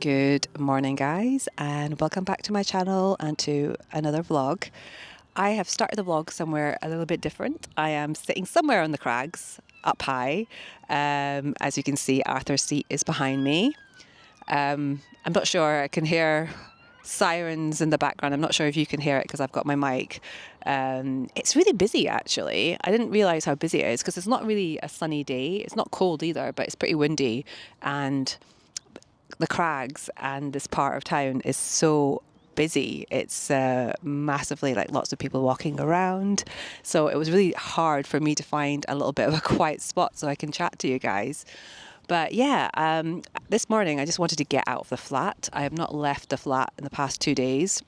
Good morning, guys, and welcome back to my channel and to another vlog. I have started the vlog somewhere a little bit different. I am sitting somewhere on the crags, up high. As you can see, Arthur's seat is behind me. I'm not sure, I can hear sirens in the background. I'm not sure if you can hear it because I've got my mic. It's really busy, actually. I didn't realise how busy it is because it's not really a sunny day. It's not cold either, but it's pretty windy, and the crags and this part of town is so busy. It's massively, like, lots of people walking around. So it was really hard for me to find a little bit of a quiet spot so I can chat to you guys. But yeah, this morning I just wanted to get out of the flat. I have not left the flat in the past 2 days.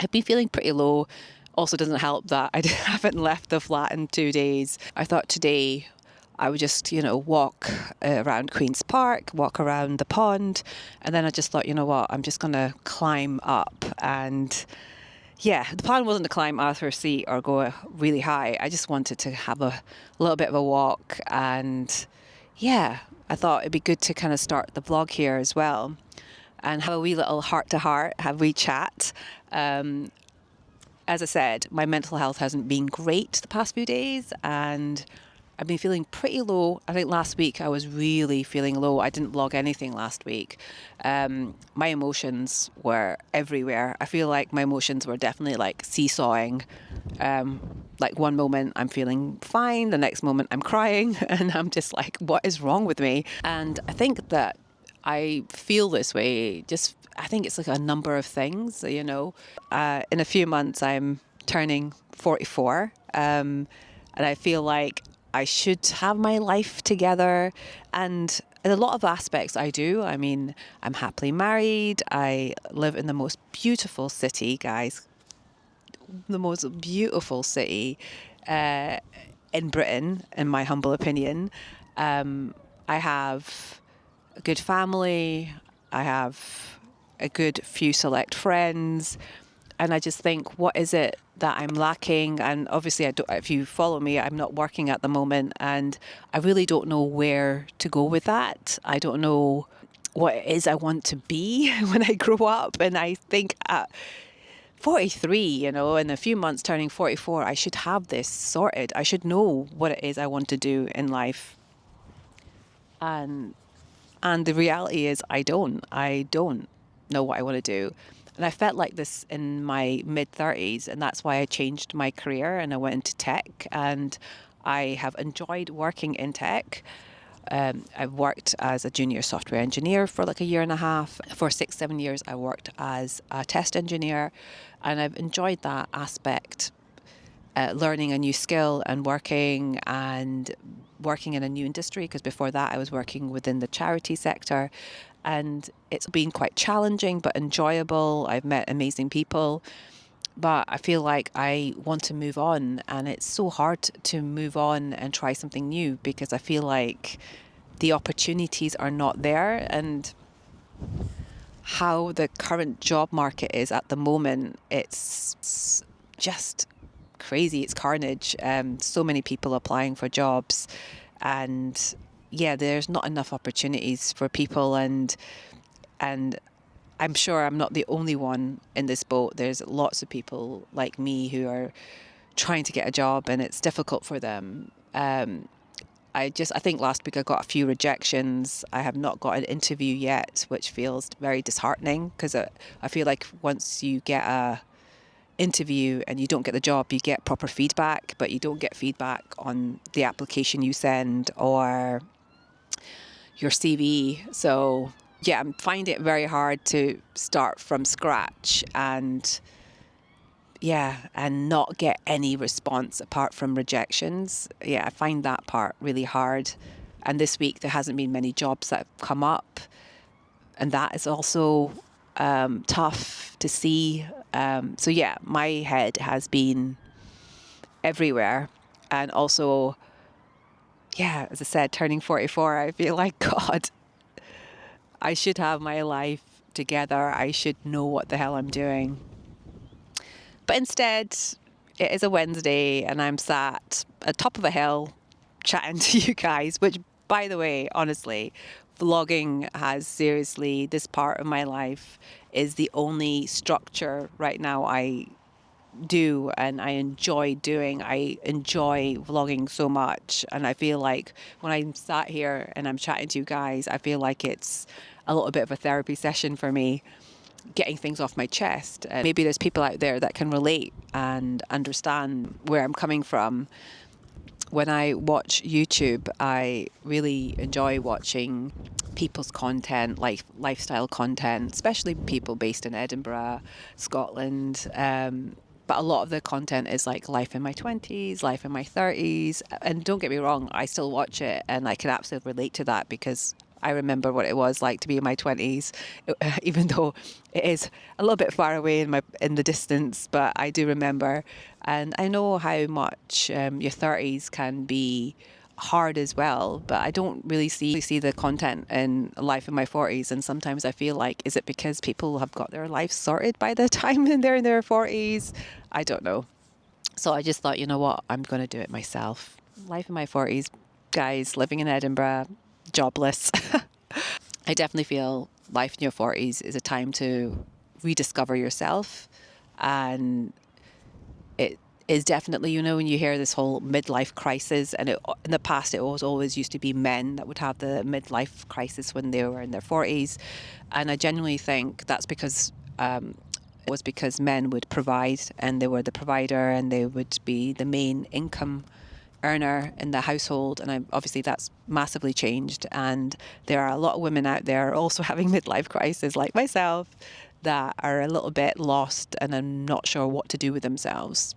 I've been feeling pretty low. Also doesn't help that I haven't left the flat in 2 days. I thought today I would just, walk around Queen's Park, walk around the pond. And then I just thought, you know what, I'm just going to climb up. And yeah, the plan wasn't to climb Arthur's seat or go really high. I just wanted to have a little bit of a walk. And yeah, I thought it'd be good to kind of start the vlog here as well and have a wee little heart to heart, have a wee chat. As I said, my mental health hasn't been great the past few days, and I've been feeling pretty low. I think last week I was really feeling low. I didn't vlog anything last week. My emotions were everywhere. I feel like my emotions were definitely like seesawing. Like one moment I'm feeling fine, the next moment I'm crying, and I'm just like, what is wrong with me? And I think that I feel this way. I think it's like a number of things, In a few months I'm turning 44, and I feel like I should have my life together, and in a lot of aspects I do. I mean, I'm happily married. I live in the most beautiful city, guys. The most beautiful city in Britain, in my humble opinion. I have a good family. I have a good few select friends. And I just think, what is it that I'm lacking? And obviously, if you follow me, I'm not working at the moment, and I really don't know where to go with that. I don't know what it is I want to be when I grow up. And I think at 43, in a few months turning 44, I should have this sorted. I should know what it is I want to do in life. And the reality is I don't know what I want to do. And I felt like this in my mid-30s, and that's why I changed my career and I went into tech, and I have enjoyed working in tech. I've worked as a junior software engineer for like a year and a half. For 6-7 years, I worked as a test engineer, and I've enjoyed that aspect, learning a new skill and working in a new industry, because before that I was working within the charity sector, and it's been quite challenging but enjoyable. I've met amazing people, but I feel like I want to move on, and it's so hard to move on and try something new because I feel like the opportunities are not there. And how the current job market is at the moment, it's just crazy. It's carnage. So many people applying for jobs, and yeah, there's not enough opportunities for people, and I'm sure I'm not the only one in this boat. There's lots of people like me who are trying to get a job, and it's difficult for them. I think last week I got a few rejections. I have not got an interview yet, which feels very disheartening, because I feel like once you get a interview and you don't get the job, you get proper feedback, but you don't get feedback on the application you send or your CV. So yeah, I'm finding it very hard to start from scratch and not get any response apart from rejections. Yeah, I find that part really hard. And this week there hasn't been many jobs that have come up, and that is also tough to see. So yeah, my head has been everywhere. And also, yeah, as I said, turning 44, I feel like, God, I should have my life together. I should know what the hell I'm doing. But instead, it is a Wednesday and I'm sat at top of a hill chatting to you guys, which, by the way, honestly, vlogging has seriously, this part of my life is the only structure right now I do and I enjoy doing. I enjoy vlogging so much, and I feel like when I'm sat here and I'm chatting to you guys, I feel like it's a little bit of a therapy session for me, getting things off my chest. And maybe there's people out there that can relate and understand where I'm coming from. When I watch YouTube, I really enjoy watching people's content, like lifestyle content, especially people based in Edinburgh, Scotland. But a lot of the content is like life in my 20s, life in my 30s. And don't get me wrong, I still watch it and I can absolutely relate to that because I remember what it was like to be in my 20s, even though it is a little bit far away in the distance, but I do remember. And I know how much your 30s can be hard as well, but I don't really see the content in life in my 40s. And sometimes I feel like, is it because people have got their life sorted by the time they're in their 40s? I don't know. So I just thought, you know what, I'm going to do it myself. Life in my 40s, guys, living in Edinburgh, jobless. I definitely feel life in your 40s is a time to rediscover yourself. And it is definitely, you know, when you hear this whole midlife crisis, and in the past it was always used to be men that would have the midlife crisis when they were in their 40s. And I genuinely think that's because it was because men would provide, and they were the provider, and they would be the main income earner in the household. And obviously that's massively changed, and there are a lot of women out there also having midlife crises like myself that are a little bit lost and are not sure what to do with themselves.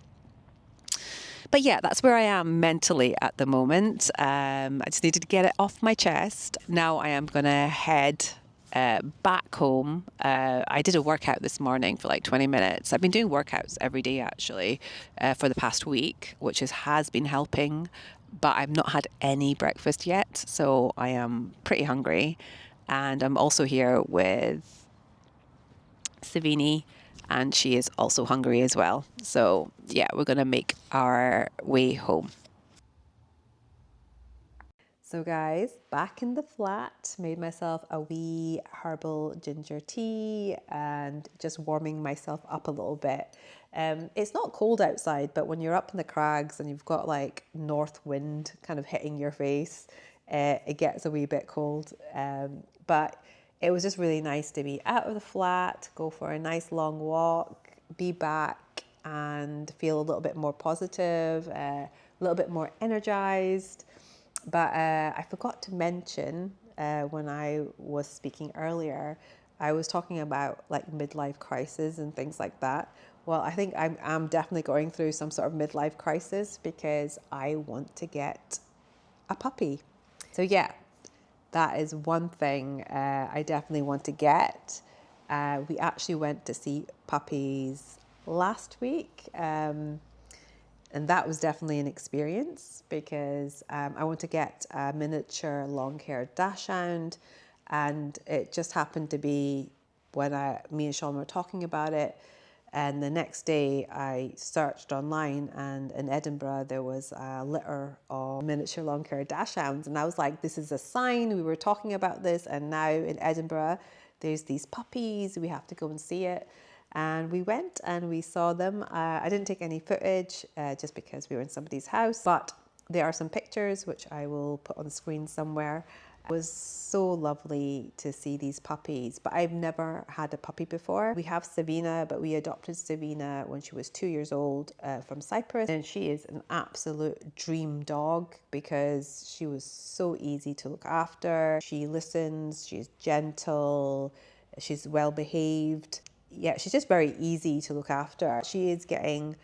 But yeah, that's where I am mentally at the moment. I just needed to get it off my chest. Now I am going to head back home. I did a workout this morning for like 20 minutes. I've been doing workouts every day actually for the past week, which has been helping. But I've not had any breakfast yet, so I am pretty hungry. And I'm also here with Savini, and she is also hungry as well. So yeah, we're going to make our way home. So guys, back in the flat, made myself a wee herbal ginger tea and just warming myself up a little bit. It's not cold outside, but when you're up in the crags and you've got like north wind kind of hitting your face, it gets a wee bit cold. But it was just really nice to be out of the flat, go for a nice long walk, be back and feel a little bit more positive, a little bit more energized. But I forgot to mention when I was speaking earlier, I was talking about like midlife crisis and things like that. Well, I think I'm definitely going through some sort of midlife crisis because I want to get a puppy. So yeah, that is one thing I definitely want to get. We actually went to see puppies last week. And that was definitely an experience because I want to get a miniature long-haired dachshund, and it just happened to be when me and Sean were talking about it. And the next day I searched online, and in Edinburgh there was a litter of miniature long-haired dachshunds, and I was like, this is a sign. We were talking about this, and now in Edinburgh there's these puppies. We have to go and see it. And we went and we saw them. I didn't take any footage just because we were in somebody's house, but there are some pictures which I will put on the screen somewhere. It was so lovely to see these puppies, but I've never had a puppy before. We have Savina, but we adopted Savina when she was 2 years old from Cyprus, and she is an absolute dream dog because she was so easy to look after. She listens, she's gentle, she's well behaved. Yeah, she's just very easy to look after. She is getting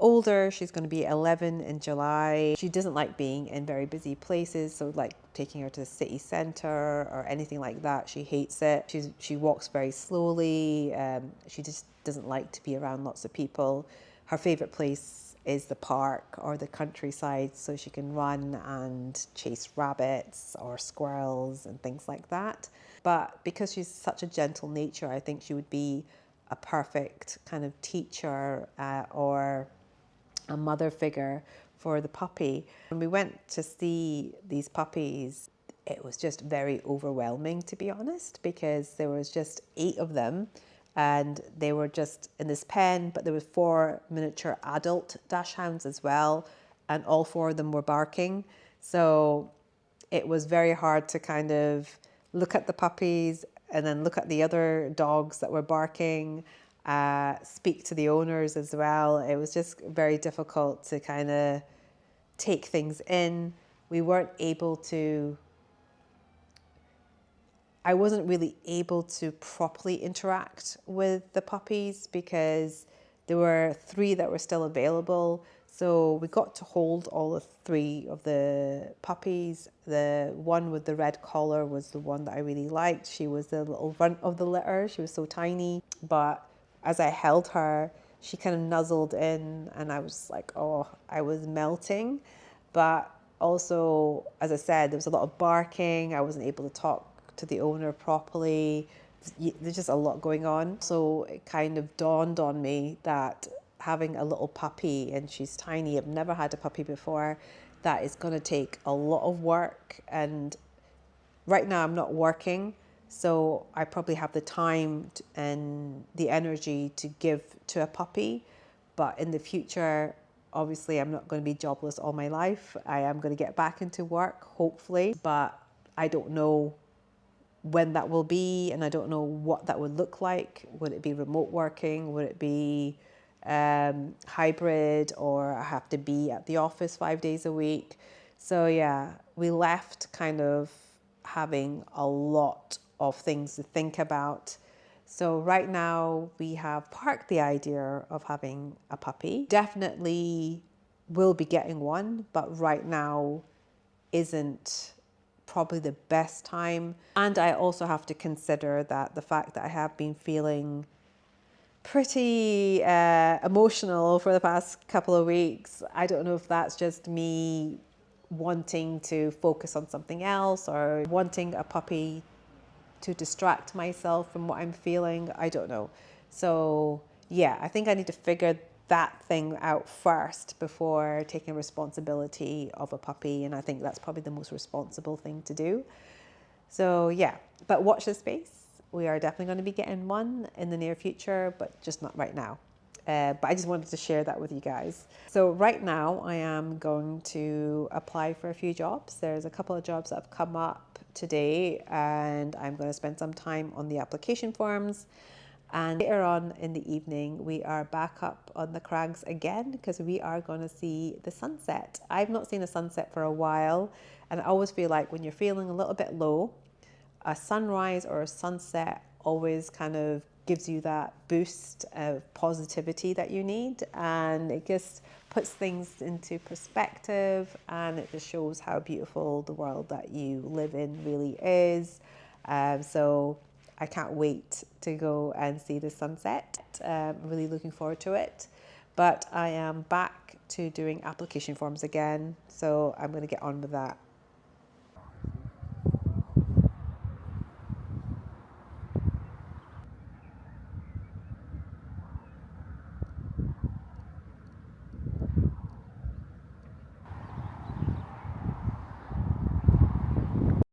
older. She's going to be 11 in July. She doesn't like being in very busy places, so like taking her to the city centre or anything like that, she hates it. She walks very slowly. She just doesn't like to be around lots of people. Her favourite place is the park or the countryside, so she can run and chase rabbits or squirrels and things like that. But because she's such a gentle nature, I think she would be a perfect kind of teacher or a mother figure for the puppy. When we went to see these puppies, it was just very overwhelming, to be honest, because there was just 8 of them and they were just in this pen, but there were 4 miniature adult dachshunds as well, and all 4 of them were barking. So it was very hard to kind of look at the puppies and then look at the other dogs that were barking, speak to the owners as well. It was just very difficult to kind of take things in. We weren't able to, I wasn't really able to properly interact with the puppies because there were 3 that were still available. So we got to hold all the 3 of the puppies. The one with the red collar was the one that I really liked. She was the little runt of the litter. She was so tiny. But as I held her, she kind of nuzzled in and I was like, oh, I was melting. But also, as I said, there was a lot of barking. I wasn't able to talk to the owner properly. There's just a lot going on. So it kind of dawned on me that having a little puppy, and she's tiny, I've never had a puppy before, that is going to take a lot of work. And right now I'm not working, so I probably have the time and the energy to give to a puppy. But in the future, obviously I'm not going to be jobless all my life. I am going to get back into work, hopefully, but I don't know when that will be, and I don't know what that would look like. Would it be remote working? Would it be hybrid, or I have to be at the office 5 days a week? So yeah, we left kind of having a lot of things to think about. So right now we have parked the idea of having a puppy. Definitely will be getting one, but right now isn't probably the best time. And I also have to consider that the fact that I have been feeling pretty emotional for the past couple of weeks. I don't know if that's just me wanting to focus on something else or wanting a puppy to distract myself from what I'm feeling. I don't know. So yeah, I think I need to figure that thing out first before taking responsibility of a puppy. And I think that's probably the most responsible thing to do. So yeah, but watch this space. We are definitely going to be getting one in the near future, but just not right now. But I just wanted to share that with you guys. So right now I am going to apply for a few jobs. There's a couple of jobs that have come up today, and I'm going to spend some time on the application forms. And later on in the evening, we are back up on the crags again because we are going to see the sunset. I've not seen a sunset for a while, and I always feel like when you're feeling a little bit low, a sunrise or a sunset always kind of gives you that boost of positivity that you need, and it just puts things into perspective, and it just shows how beautiful the world that you live in really is. So I can't wait to go and see the sunset. I'm really looking forward to it. But I am back to doing application forms again, so I'm going to get on with that